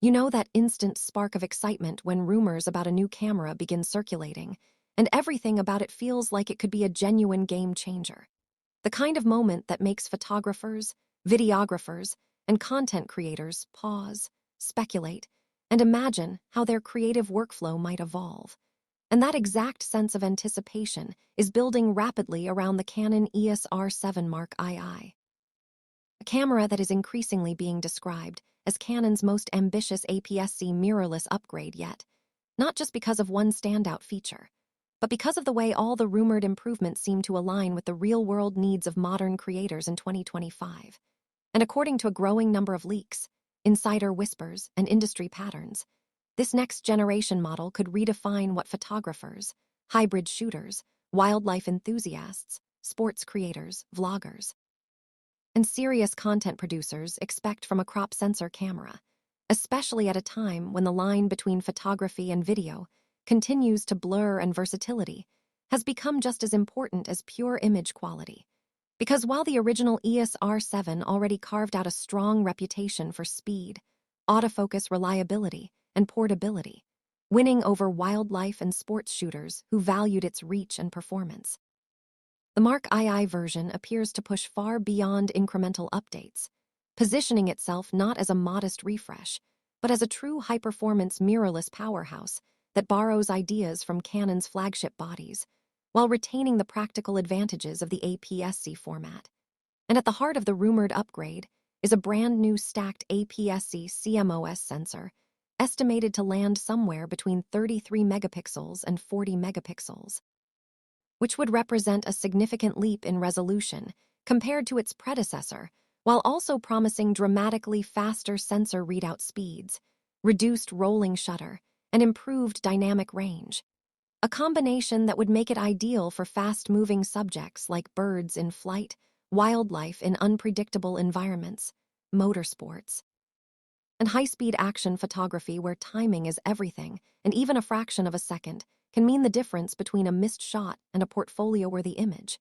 You know that instant spark of excitement when rumors about a new camera begin circulating, and everything about it feels like it could be a genuine game changer. The kind of moment that makes photographers, videographers, and content creators pause, speculate, and imagine how their creative workflow might evolve. And that exact sense of anticipation is building rapidly around the Canon EOS R7 II, a camera that is increasingly being described as Canon's most ambitious APS-C mirrorless upgrade yet, not just because of one standout feature, but because of the way all the rumored improvements seem to align with the real-world needs of modern creators in 2025. And according to a growing number of leaks, insider whispers, and industry patterns, this next-generation model could redefine what photographers, hybrid shooters, wildlife enthusiasts, sports creators, vloggers, and serious content producers expect from a crop sensor camera, especially at a time when the line between photography and video continues to blur and versatility has become just as important as pure image quality. Because while the original EOS R7 already carved out a strong reputation for speed, autofocus reliability, and portability, winning over wildlife and sports shooters who valued its reach and performance, the Mark II version appears to push far beyond incremental updates, positioning itself not as a modest refresh, but as a true high-performance mirrorless powerhouse that borrows ideas from Canon's flagship bodies, while retaining the practical advantages of the APS-C format. And at the heart of the rumored upgrade is a brand-new stacked APS-C CMOS sensor, estimated to land somewhere between 33 megapixels and 40 megapixels, which would represent a significant leap in resolution compared to its predecessor, while also promising dramatically faster sensor readout speeds, reduced rolling shutter, and improved dynamic range. A combination that would make it ideal for fast-moving subjects like birds in flight, wildlife in unpredictable environments, motorsports, and high-speed action photography where timing is everything, and even a fraction of a second can mean the difference between a missed shot and a portfolio-worthy image.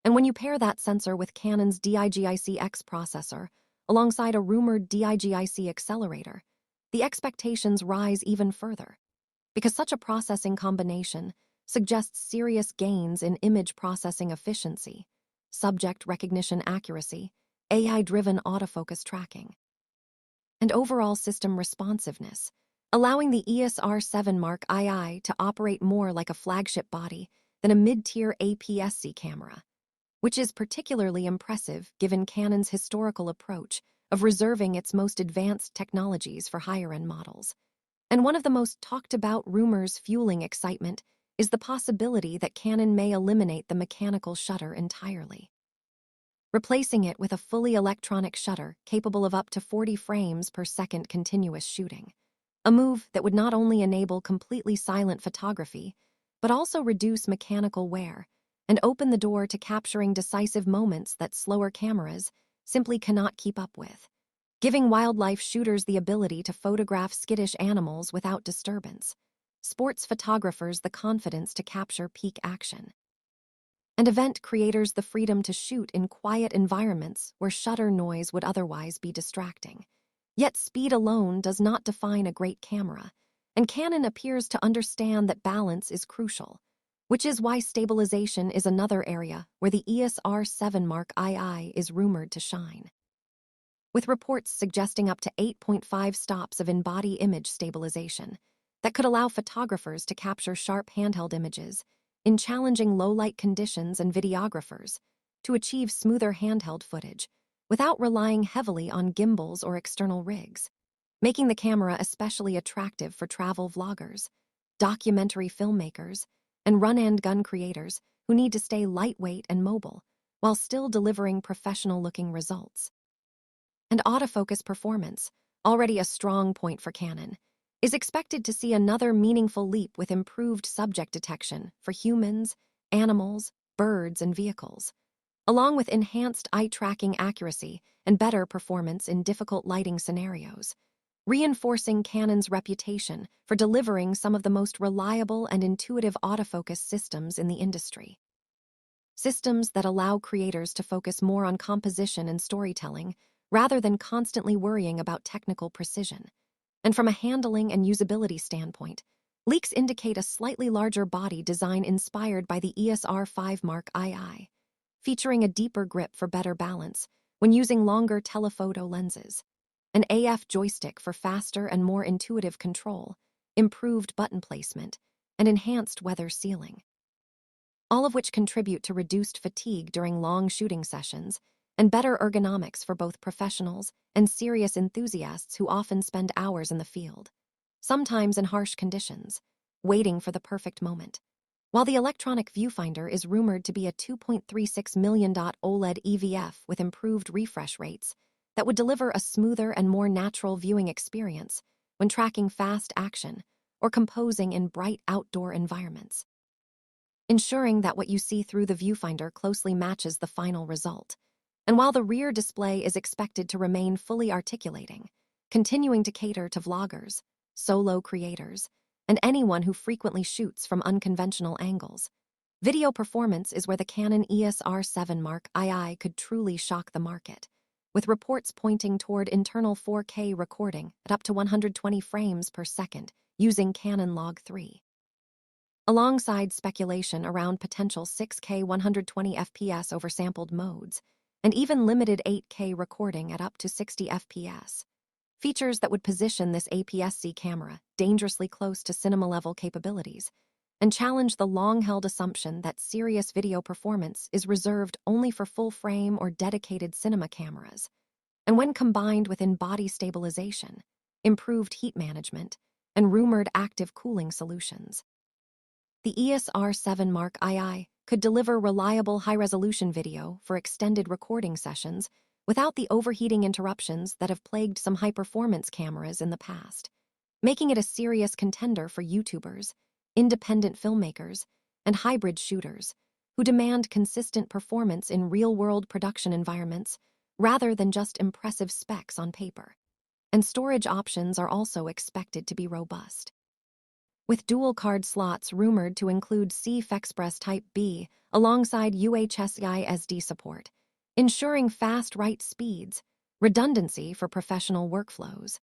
And when you pair that sensor with Canon's DIGIC processor, alongside a rumored DIGIC accelerator, the expectations rise even further. Because such a processing combination suggests serious gains in image processing efficiency, subject recognition accuracy, AI-driven autofocus tracking, and overall system responsiveness, allowing the EOS R7 Mark II to operate more like a flagship body than a mid-tier APS-C camera, which is particularly impressive given Canon's historical approach of reserving its most advanced technologies for higher-end models. And one of the most talked-about rumors fueling excitement is the possibility that Canon may eliminate the mechanical shutter entirely, replacing it with a fully electronic shutter capable of up to 40 frames per second continuous shooting. A move that would not only enable completely silent photography, but also reduce mechanical wear and open the door to capturing decisive moments that slower cameras simply cannot keep up with, giving wildlife shooters the ability to photograph skittish animals without disturbance, sports photographers the confidence to capture peak action, and event creators the freedom to shoot in quiet environments where shutter noise would otherwise be distracting. Yet speed alone does not define a great camera, and Canon appears to understand that balance is crucial, which is why stabilization is another area where the EOS R7 Mark II is rumored to shine, with reports suggesting up to 8.5 stops of in-body image stabilization that could allow photographers to capture sharp handheld images in challenging low-light conditions and videographers to achieve smoother handheld footage without relying heavily on gimbals or external rigs, making the camera especially attractive for travel vloggers, documentary filmmakers, and run-and-gun creators who need to stay lightweight and mobile while still delivering professional-looking results. And autofocus performance, already a strong point for Canon, is expected to see another meaningful leap with improved subject detection for humans, animals, birds, and vehicles, along with enhanced eye-tracking accuracy and better performance in difficult lighting scenarios, reinforcing Canon's reputation for delivering some of the most reliable and intuitive autofocus systems in the industry. Systems that allow creators to focus more on composition and storytelling rather than constantly worrying about technical precision. And from a handling and usability standpoint, leaks indicate a slightly larger body design inspired by the EOS R5 Mark II, featuring a deeper grip for better balance when using longer telephoto lenses, an AF joystick for faster and more intuitive control, improved button placement, and enhanced weather sealing, all of which contribute to reduced fatigue during long shooting sessions and better ergonomics for both professionals and serious enthusiasts who often spend hours in the field, sometimes in harsh conditions, waiting for the perfect moment. While the electronic viewfinder is rumored to be a 2.36 million dot OLED EVF with improved refresh rates that would deliver a smoother and more natural viewing experience when tracking fast action or composing in bright outdoor environments, ensuring that what you see through the viewfinder closely matches the final result. And while the rear display is expected to remain fully articulating, continuing to cater to vloggers, solo creators, and anyone who frequently shoots from unconventional angles, video performance is where the Canon EOS R7 Mark II could truly shock the market, with reports pointing toward internal 4K recording at up to 120 frames per second using Canon Log 3. Alongside speculation around potential 6K 120 FPS over sampled modes, and even limited 8K recording at up to 60 FPS, features that would position this APS-C camera dangerously close to cinema-level capabilities and challenge the long-held assumption that serious video performance is reserved only for full-frame or dedicated cinema cameras. And when combined with in-body stabilization, improved heat management, and rumored active cooling solutions, the EOS R7 Mark II could deliver reliable high-resolution video for extended recording sessions without the overheating interruptions that have plagued some high-performance cameras in the past, making it a serious contender for YouTubers, independent filmmakers, and hybrid shooters who demand consistent performance in real-world production environments rather than just impressive specs on paper. And storage options are also expected to be robust, with dual card slots rumored to include CFexpress Type B alongside UHS-I SD support, ensuring fast write speeds, redundancy for professional workflows,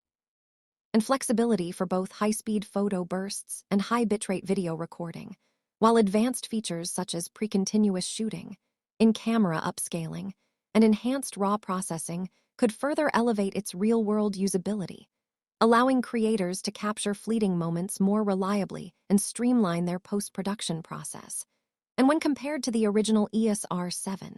and flexibility for both high-speed photo bursts and high bitrate video recording, while advanced features such as pre-continuous shooting, in-camera upscaling, and enhanced RAW processing could further elevate its real-world usability, allowing creators to capture fleeting moments more reliably and streamline their post-production process. And when compared to the original EOS R7,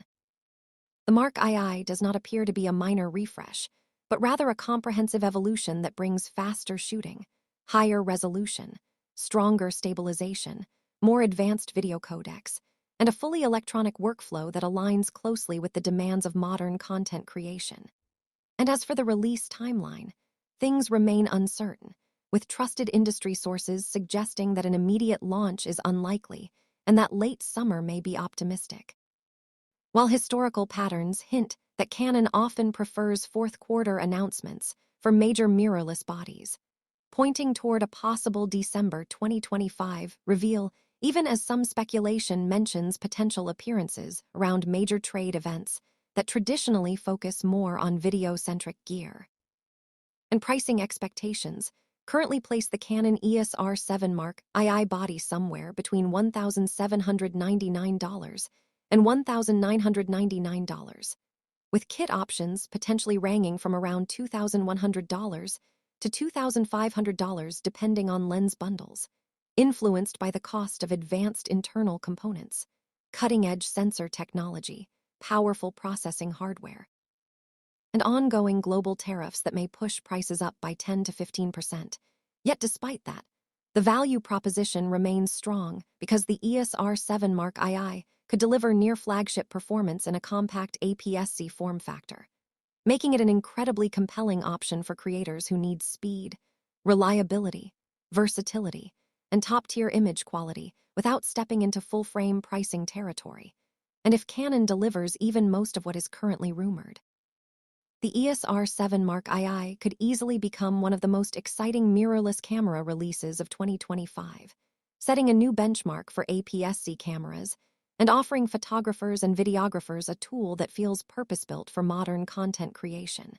the Mark II does not appear to be a minor refresh, but rather a comprehensive evolution that brings faster shooting, higher resolution, stronger stabilization, more advanced video codecs, and a fully electronic workflow that aligns closely with the demands of modern content creation. And as for the release timeline, things remain uncertain, with trusted industry sources suggesting that an immediate launch is unlikely and that late summer may be optimistic. While historical patterns hint that Canon often prefers fourth-quarter announcements for major mirrorless bodies, pointing toward a possible December 2025 reveal, even as some speculation mentions potential appearances around major trade events that traditionally focus more on video-centric gear. And pricing expectations currently place the Canon EOS R7 Mark II body somewhere between $1,799 and $1,999, with kit options potentially ranging from around $2,100 to $2,500 depending on lens bundles, influenced by the cost of advanced internal components, cutting-edge sensor technology, powerful processing hardware, and ongoing global tariffs that may push prices up by 10 to 15%. Yet despite that, the value proposition remains strong because the EOS R7 Mark II could deliver near-flagship performance in a compact APS-C form factor, making it an incredibly compelling option for creators who need speed, reliability, versatility, and top-tier image quality without stepping into full-frame pricing territory. And if Canon delivers even most of what is currently rumored, the EOS R7 Mark II could easily become one of the most exciting mirrorless camera releases of 2025, setting a new benchmark for APS-C cameras and offering photographers and videographers a tool that feels purpose-built for modern content creation.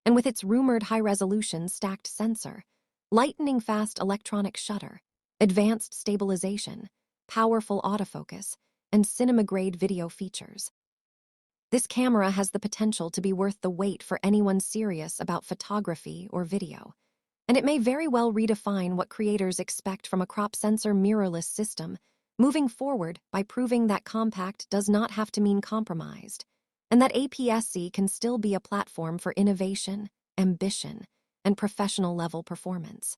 And with its rumored high-resolution stacked sensor, lightning fast electronic shutter, advanced stabilization, powerful autofocus, and cinema-grade video features. This camera has the potential to be worth the wait for anyone serious about photography or video, and it may very well redefine what creators expect from a crop sensor mirrorless system, moving forward by proving that compact does not have to mean compromised, and that APS-C can still be a platform for innovation, ambition, and professional-level performance.